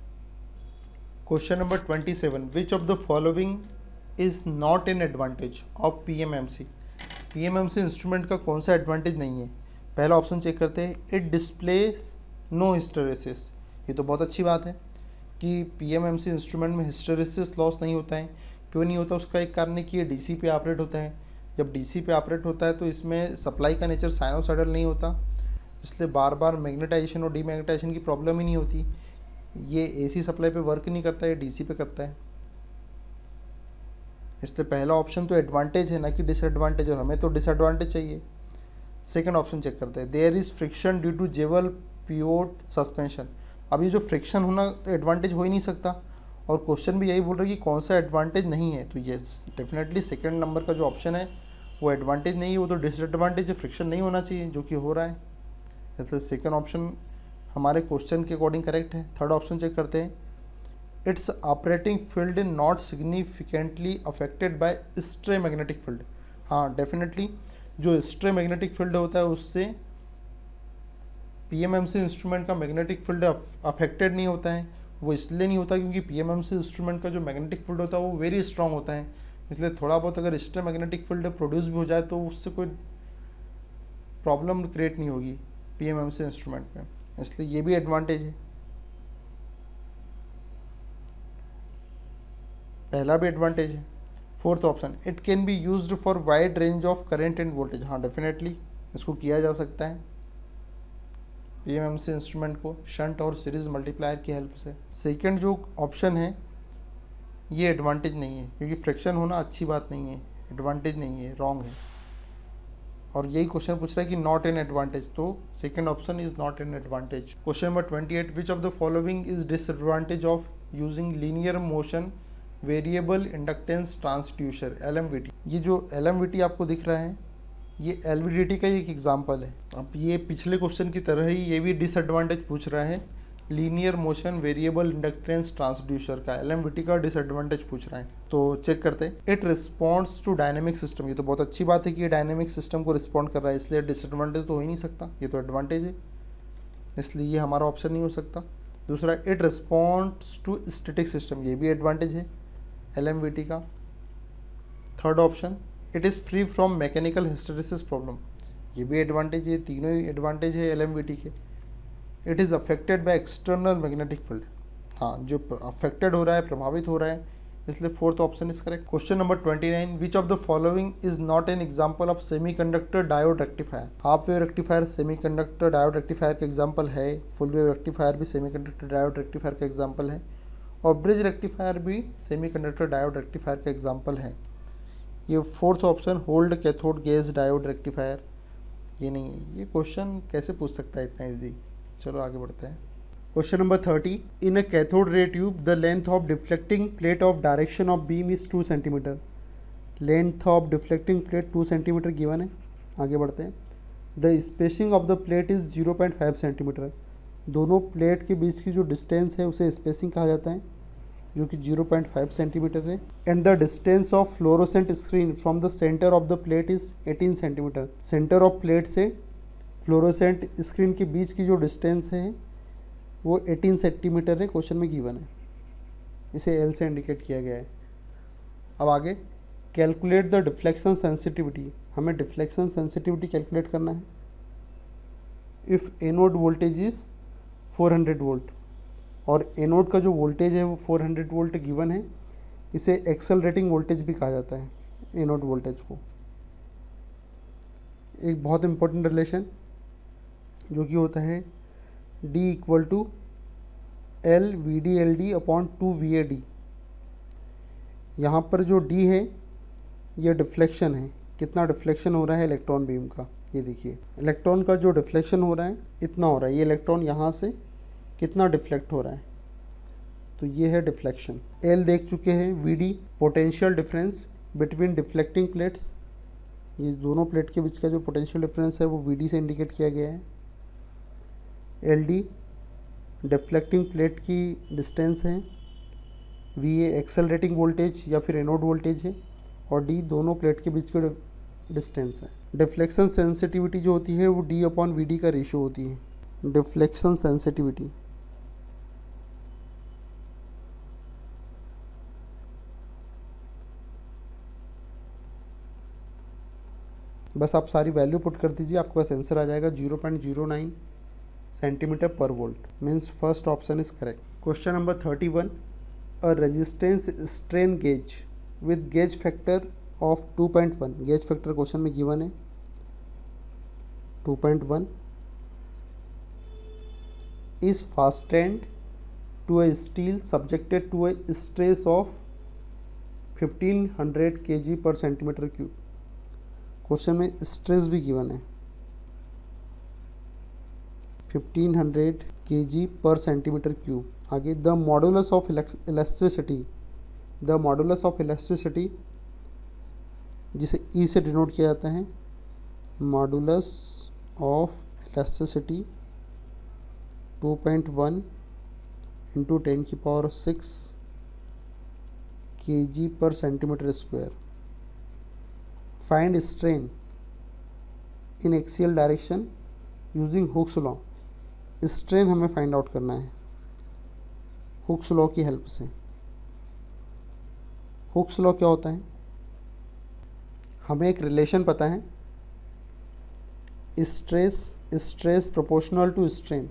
Question number 27, which of the following is not an advantage of PMMC। PMMC instrument का कौन सा एडवांटेज नहीं है। पहला ऑप्शन चेक करते हैं, इट डिस्प्लेस नो हिस्टेरेसिस। ये तो बहुत अच्छी बात है कि PMMC इंस्ट्रूमेंट में हिस्टेरेसिस लॉस नहीं होता है। क्यों नहीं होता, उसका एक कारण है कि ये DC पे ऑपरेट होता है। जब DC पे ऑपरेट होता है तो इसमें सप्लाई का नेचर साइनोसॉइडल नहीं होता, इसलिए बार बार मैग्नेटाइजेशन और डीमैग्नेटाइजेशन की प्रॉब्लम ही नहीं होती। ये AC सप्लाई पे वर्क नहीं करता, ये DC पे करता है। इसलिए पहला ऑप्शन तो एडवांटेज है ना कि डिसएडवांटेज, और हमें तो डिसएडवांटेज चाहिए। सेकंड ऑप्शन चेक करते हैं, there is friction due to jewel pivot suspension. अभी जो फ्रिक्शन होना तो एडवांटेज हो ही नहीं सकता, और क्वेश्चन भी यही बोल रहा है कि कौन सा एडवांटेज नहीं है। तो ये डेफिनेटली सेकंड नंबर का जो ऑप्शन है वो एडवांटेज नहीं है, वो तो डिसएडवांटेज है, फ्रिक्शन नहीं होना चाहिए, जो कि हो रहा है। इसलिए सेकंड ऑप्शन हमारे क्वेश्चन के अकॉर्डिंग करेक्ट है। थर्ड ऑप्शन चेक करते हैं, it's operating field not significantly affected by stray magnetic field. हाँ, डेफिनेटली जो स्ट्रे मैग्नेटिक फील्ड होता है उससे पीएमएमसी इंस्ट्रूमेंट का मैग्नेटिक फील्ड अफेक्टेड नहीं होता है, वो इसलिए नहीं होता क्योंकि पीएमएमसी इंस्ट्रूमेंट का जो मैग्नेटिक फील्ड होता है वो वेरी स्ट्रांग होता है, इसलिए थोड़ा बहुत अगर एक्स्ट्रा मैग्नेटिक फील्ड प्रोड्यूस भी हो जाए तो उससे कोई प्रॉब्लम क्रिएट नहीं होगी पीएमएमसी इंस्ट्रूमेंट में, इसलिए ये भी एडवांटेज है। पहला भी एडवांटेज है। Fourth option, it can be used for wide range of current end voltage. हाँ डेफिनेटली इसको किया जा सकता है पीएमएमसी इंस्ट्रूमेंट को शंट और सीरीज मल्टीप्लायर की हेल्प से। सेकंड जो ऑप्शन है ये एडवांटेज नहीं है, क्योंकि फ्रिक्शन होना अच्छी बात नहीं है, एडवांटेज नहीं है, रॉन्ग है। और यही क्वेश्चन पूछ रहा है कि नॉट एन एडवांटेज, तो second option is not an advantage. Question number 28, which of the following is disadvantage of using linear motion variable inductance transducer LMVT। ये जो LMVT आपको दिख रहा है ये LVDT का ही एक एग्जाम्पल है। अब ये पिछले क्वेश्चन की तरह ही ये भी डिसएडवांटेज पूछ रहा है, linear motion variable inductance transducer का LMVT का डिसएडवांटेज पूछ रहा है। तो चेक करते हैं। It responds to dynamic system, ये तो बहुत अच्छी बात है कि ये डायनेमिक सिस्टम को रिस्पॉन्ड कर रहा है, इसलिए डिसएडवांटेज तो हो ही नहीं सकता, ये तो एडवांटेज है, इसलिए ये हमारा ऑप्शन नहीं हो सकता। दूसरा, it responds to static system, ये भी एडवांटेज है LMVT का। Third option, it is free from mechanical hysteresis problem, ये भी एडवांटेज है, तीनों ही एडवांटेज है LMVT के। It is affected by external magnetic field, हाँ जो अफेक्टेड हो रहा है, प्रभावित हो रहा है, इसलिए fourth option is correct. Question number 29, which of the following is not an example of semiconductor diode rectifier. Half wave rectifier semiconductor diode rectifier का एग्जाम्पल है, फुल वेव रेक्टिफायर भी सेमीकंडक्टर डायोड रेक्टिफायर का example है, और bridge rectifier भी semiconductor diode rectifier का example है। ये fourth option hold cathode gauge diode rectifier ये नहीं है। ये क्वेश्चन कैसे पूछ सकता है इतना इजी। चलो आगे बढ़ते हैं। Question number 30, in a cathode ray tube the length of deflecting plate of direction of beam is 2 centimetre. Length of deflecting plate 2 centimetre given है। आगे बढ़ते हैं। The spacing of the plate is 0.5 centimetre. दोनों plate के बीच की जो distance है उसे स्पेसिंग कहा जाता है, जो कि 0.5 सेंटीमीटर है। And the distance of fluorescent screen from the centre of the plate is 18 centimetre. Centre of plate से फ्लोरोसेंट स्क्रीन के बीच की जो डिस्टेंस है वो 18 सेंटीमीटर है, क्वेश्चन में गिवन है, इसे L से इंडिकेट किया गया है। अब आगे, कैलकुलेट द डिफ्लेक्शन सेंसिटिविटी। हमें डिफ्लेक्शन सेंसिटिविटी कैलकुलेट करना है। If anode voltage is 400 volt और एनोड का जो वोल्टेज है वो 400 वोल्ट गिवन है, इसे एक्सेलरेटिंग वोल्टेज भी कहा जाता है एनोड वोल्टेज को। एक बहुत इंपॉर्टेंट रिलेशन जो कि होता है D equal to L VD/LD upon 2 VAD। यहाँ पर जो D है ये डिफ्लेक्शन है, कितना डिफ्लेक्शन हो रहा है इलेक्ट्रॉन बीम का। ये देखिए इलेक्ट्रॉन का जो डिफ्लेक्शन हो रहा है इतना हो रहा है, ये इलेक्ट्रॉन यहाँ से कितना डिफ्लेक्ट हो रहा है, तो ये है डिफ्लेक्शन। L देख चुके हैं। VD potential difference between deflecting plates, ये दोनों प्लेट के बीच का जो पोटेंशियल डिफरेंस है वो VD से इंडिकेट किया गया है। LD डिफ्लेक्टिंग प्लेट की डिस्टेंस है। VA एक्सेलरेटिंग वोल्टेज या फिर एनोड वोल्टेज है, और D दोनों प्लेट के बीच की डिस्टेंस है। डिफ्लेक्शन सेंसिटिविटी जो होती है वो D अपॉन VD का रेशियो होती है। डिफ्लेक्शन सेंसिटिविटी बस आप सारी वैल्यू पुट कर दीजिए, आपके पास आंसर आ जाएगा 0.09 सेंटीमीटर पर वोल्ट। Means first option is correct. Question number 31, a resistance strain gauge with gauge factor of 2.1। Gauge factor question में गिवन है 2.1 is fastened to a steel subjected to a stress of 1500 kg पर centimetre cube. Question में stress भी given है 1500 kg पर centimetre cube. आगे, the modulus of elasticity, the modulus of elasticity जिसे E से डिनोट किया जाता है, modulus of elasticity 2.1 into 10⁶ kg पर centimetre square. Find strain in axial direction using Hooke's law. Strain हमें फाइंड आउट करना है हुक्स लॉ की हेल्प से। हुक्स लॉ क्या होता है? हमें एक रिलेशन पता है, stress proportional to strain.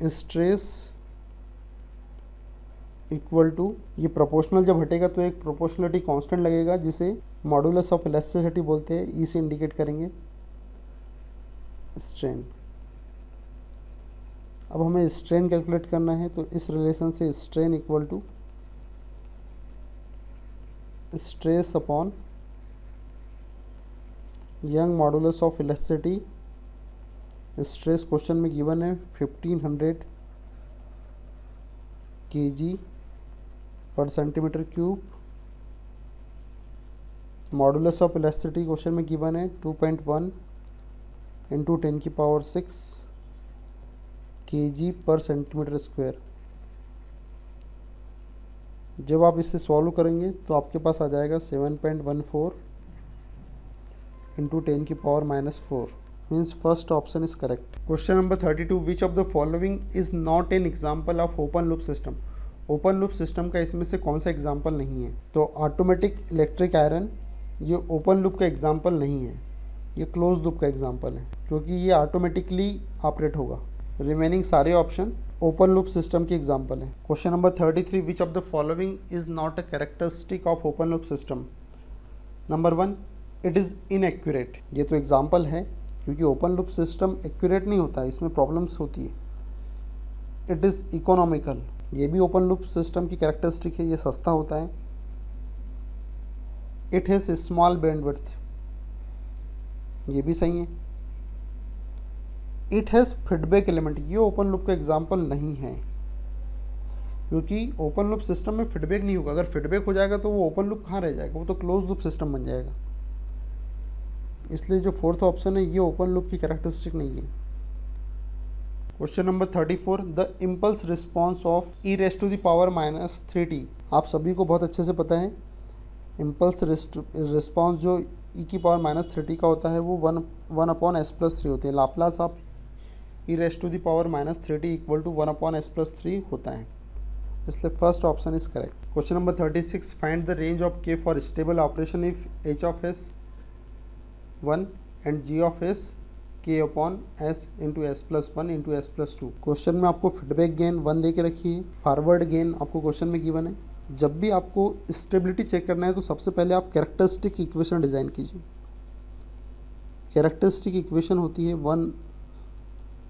Stress equal to, ये प्रोपोर्शनल जब हटेगा तो एक प्रोपोर्शनलिटी कांस्टेंट लगेगा जिसे मॉडुलस ऑफ इलास्टिसिटी बोलते हैं। ई से इंडिकेट करेंगे स्ट्रेन। अब हमें स्ट्रेन कैलकुलेट करना है तो इस रिलेशन से strain equal to stress upon Young modulus of elasticity. Stress question में गिवन है 1500 kg पर centimetre cube. Modulus of elasticity question में गिवन है 2.1 इंटू 10⁶ kg पर सेंटीमीटर स्क्वायर। जब आप इसे सॉल्व करेंगे तो आपके पास आ जाएगा 7.14 into 10⁻⁻⁴ means first option is correct. Question number 32, which of the following is not an example of open loop system. Open loop system का इसमें से कौन सा एग्जाम्पल नहीं है? तो ऑटोमेटिक इलेक्ट्रिक आयरन ये ओपन लूप का एग्जाम्पल नहीं है, ये क्लोज लूप का एग्जाम्पल है क्योंकि ये ऑटोमेटिकली ऑपरेट होगा। रिमेनिंग सारे ऑप्शन ओपन लूप सिस्टम के एग्जाम्पल हैं। Question number 33, which of the following is not a characteristic of open loop system. Number 1, it is inaccurate. ये तो एग्जाम्पल है क्योंकि ओपन लूप सिस्टम एक्यूरेट नहीं होता, इसमें प्रॉब्लम्स होती है। इट इज़ इकोनॉमिकल, ये भी ओपन लूप सिस्टम की कैरेक्टरिस्टिक है, ये सस्ता होता है। इट हैज़ स्मॉल बैंडविड्थ, ये भी सही है। इट हैज़ फीडबैक एलिमेंट, ये ओपन लूप का एग्जाम्पल नहीं है क्योंकि ओपन लूप सिस्टम में फीडबैक नहीं होगा। अगर फीडबैक हो जाएगा तो वो ओपन लूप कहाँ रह जाएगा, वो तो क्लोज लूप सिस्टम बन जाएगा। इसलिए जो फोर्थ ऑप्शन है ये ओपन लूप की कैरेक्टरिस्टिक नहीं है। Question number 34, the impulse response of e⁻⁻3t। आप सभी को बहुत अच्छे से पता है इम्पल्स रिस्पॉन्स जो e⁻⁻3t का होता है वो 1/s+3 होती है। Laplace of e⁻⁻3t equal to 1/s+3 होता है, इसलिए first option is correct. Question number 36, find the range of k for stable operation if h of s 1 and g of s k/s into s+1 into s+2। Question में आपको feedback gain 1 दे के रखी है, forward gain आपको question में given है। जब भी आपको स्टेबिलिटी चेक करना है तो सबसे पहले आप कैरेक्टरिस्टिक इक्वेशन डिज़ाइन कीजिए। कैरेक्टरिस्टिक इक्वेशन होती है 1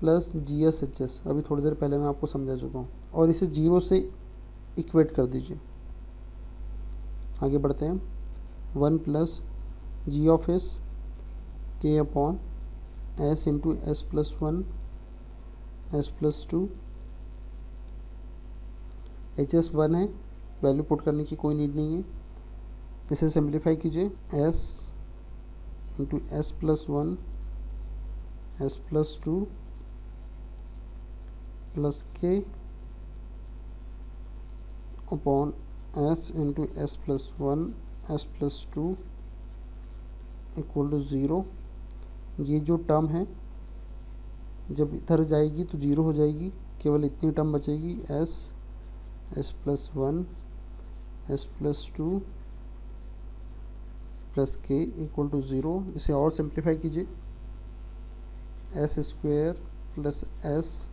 + GS/HS, अभी थोड़ी देर पहले मैं आपको समझा चुका हूँ, और इसे 0 से इक्वेट कर दीजिए। आगे बढ़ते हैं। 1 + G of s k/s into s+1 s+2। HS 1 है, वैल्यू पुट करने की कोई नीड नहीं है। इसे सिंप्लीफाई कीजिए, s into s+1 s+2 plus k upon s into s+1 s+2 equal to 0। ये जो टर्म है जब इधर जाएगी तो 0 हो जाएगी, केवल इतनी टर्म बचेगी, s+1 s+2 plus k equal to 0। इसे और सिंप्लीफाई कीजिए, s² प्लस s,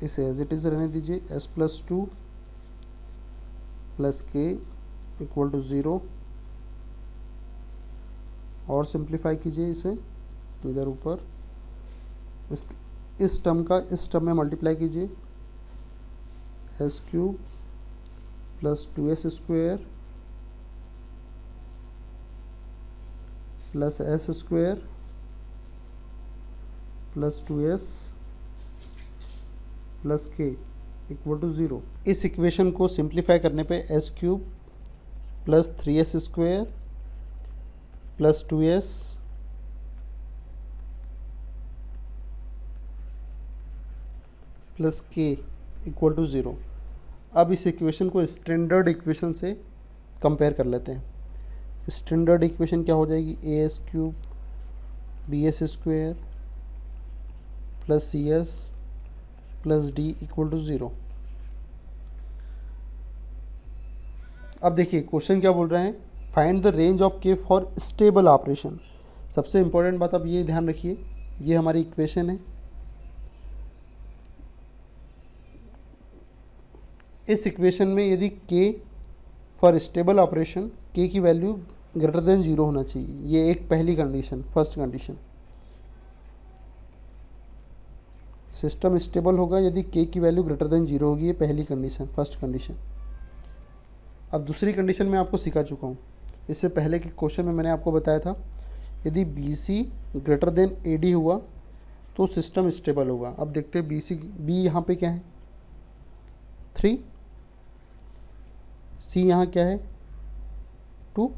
इसे एज इट इज़ रहने दीजिए, s+2 plus k equal to 0। और सिंप्लीफाई कीजिए इसे तो इधर ऊपर इस टर्म का इस टर्म में मल्टीप्लाई कीजिए, s³ plus 2s² plus s² plus 2s plus k equal to 0। इस इक्वेशन को सिंप्लीफाई करने पे s³ plus 3s² plus 2s plus k equal to 0। अब इस इक्वेशन को स्टैंडर्ड इक्वेशन से कंपेयर कर लेते हैं। स्टैंडर्ड इक्वेशन क्या हो जाएगी, A S cube B S square plus C S plus D equal to 0। अब देखिए क्वेश्चन क्या बोल रहे हैं, find the range of K for stable operation. सबसे इंपॉर्टेंट बात अब ये ध्यान रखिए, ये हमारी इक्वेशन है, इस इक्वेशन में यदि के फॉर स्टेबल ऑपरेशन के की वैल्यू ग्रेटर देन 0 होना चाहिए, ये एक पहली condition, first condition. System stable होगा यदि के की वैल्यू ग्रेटर देन 0 होगी, ये पहली कंडीशन, फर्स्ट कंडीशन। अब दूसरी कंडीशन मैं आपको सिखा चुका हूँ, इससे पहले के क्वेश्चन में मैंने आपको बताया था यदि B C greater than A D हुआ तो सिस्टम स्टेबल होगा। अब देखते हैं बी यहाँ पे क्या है 3, सी यहाँ क्या है 2,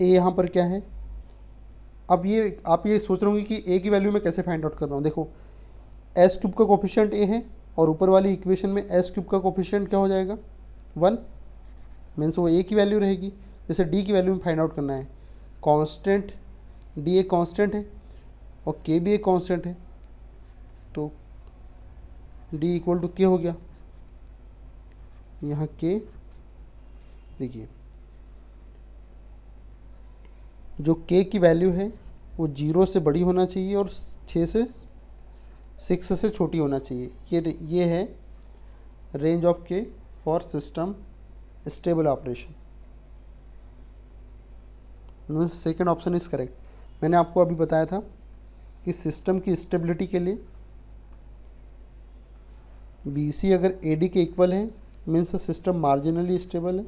ए यहाँ पर क्या है। अब ये आप ये सोच रहे होंगे कि ए की वैल्यू मैं कैसे फाइंड आउट कर रहा हूँ। देखो एस क्यूब का कोफिशिएंट ए है और ऊपर वाली इक्वेशन में एस क्यूब का कोफिशिएंट क्या हो जाएगा 1, मीन्स वो ए की वैल्यू रहेगी। जैसे डी की वैल्यू में फाइंड आउट करना है, कांस्टेंट डी एक कांस्टेंट है और के भी एक कांस्टेंट है, तो डी इक्वल टू के हो गया। यहाँ के देखिए जो के की वैल्यू है वो 0 से बड़ी होना चाहिए और 6 से छोटी होना चाहिए। ये है range of K for system stable operation. Second option is correct. मैंने आपको अभी बताया था कि सिस्टम की स्टेबिलिटी के लिए बी सी अगर ए डी के इक्वल है मीन्स सिस्टम मार्जिनली स्टेबल है,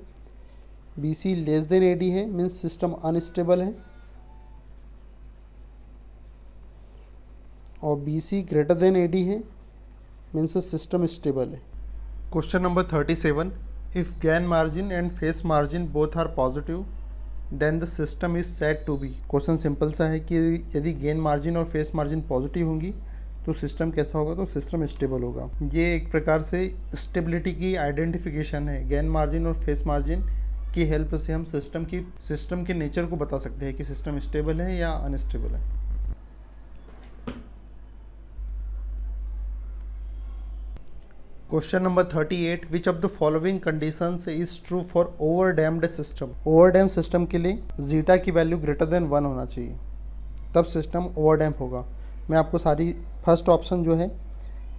B C less than A D है मीन्स सिस्टम अनस्टेबल है, और B C greater than A D है मीन्स सिस्टम स्टेबल है। Question number 37, if gain margin and phase margin both are positive then the system is said to be. Question simple सा है कि यदि gain margin और phase margin positive होंगी तो system कैसा होगा, तो सिस्टम स्टेबल होगा। ये एक प्रकार से स्टेबिलिटी की आइडेंटिफिकेशन है। गेन मार्जिन और फेस मार्जिन की हेल्प से हम सिस्टम के नेचर को बता सकते हैं कि सिस्टम स्टेबल है या अनस्टेबल है। Question number 38, which of the following conditions is true for overdamped system. Overdamped system के लिए जीटा की वैल्यू ग्रेटर देन 1 होना चाहिए, तब सिस्टम ओवरडैम्प होगा। मैं आपको सारी फर्स्ट ऑप्शन जो है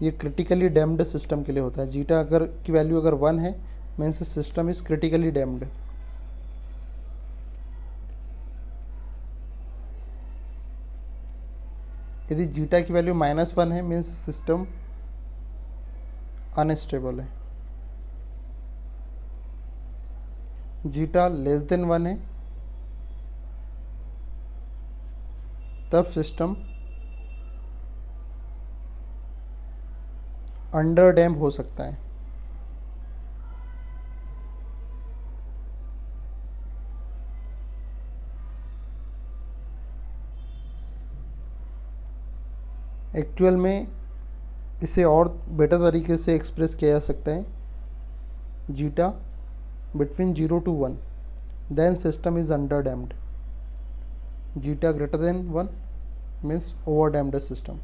ये क्रिटिकली डैम्ड सिस्टम के लिए होता है। जीटा अगर की वैल्यू अगर 1 है means system is critically damped. यदि जीटा की वैल्यू -1 है मीन्स सिस्टम अनस्टेबल है। जीटा लेस देन 1 है तब सिस्टम अंडर डैम्प हो सकता है। एक्चुअल में इसे और बेटर तरीके से एक्सप्रेस किया जा सकता है, zeta between 0 to 1 then system is under damped, zeta greater than 1 means over damped system.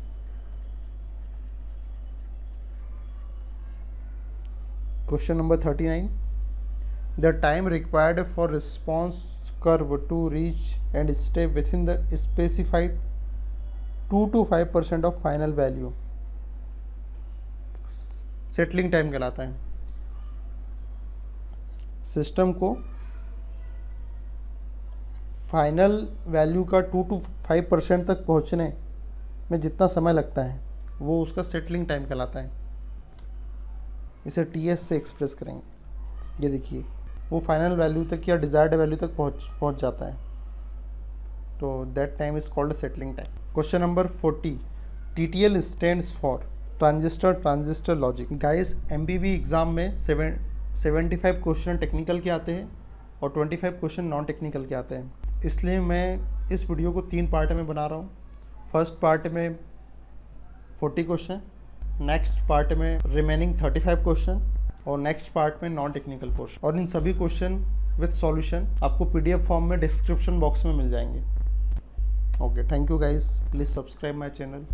Question number 39, the time required for response curve to reach and stay within the specified 2 to 5% of final value settling time कहलाता है। System को final value का 2 to 5% तक पहुंचने में जितना समय लगता है वो उसका सेटलिंग टाइम कहलाता है। इसे TS से एक्सप्रेस करेंगे। ये देखिए वो फाइनल वैल्यू तक या डिज़ायर्ड वैल्यू तक पहुंच जाता है, तो that time is called settling time. Question number 40, TTL stands for transistor logic. Guys MBB exam में 75 क्वेश्चन टेक्निकल के आते हैं और 25 क्वेश्चन नॉन टेक्निकल के आते हैं, इसलिए मैं इस वीडियो को 3 पार्ट में बना रहा हूँ। फर्स्ट पार्ट में 40 क्वेश्चन, नेक्स्ट पार्ट में रिमेनिंग 35 क्वेश्चन और नेक्स्ट पार्ट में नॉन टेक्निकल क्वेश्चन। और इन सभी क्वेश्चन विथ सॉल्यूशन आपको PDF फॉर्म में डिस्क्रिप्शन बॉक्स में मिल जाएंगे। Okay, thank you guys, please subscribe my channel.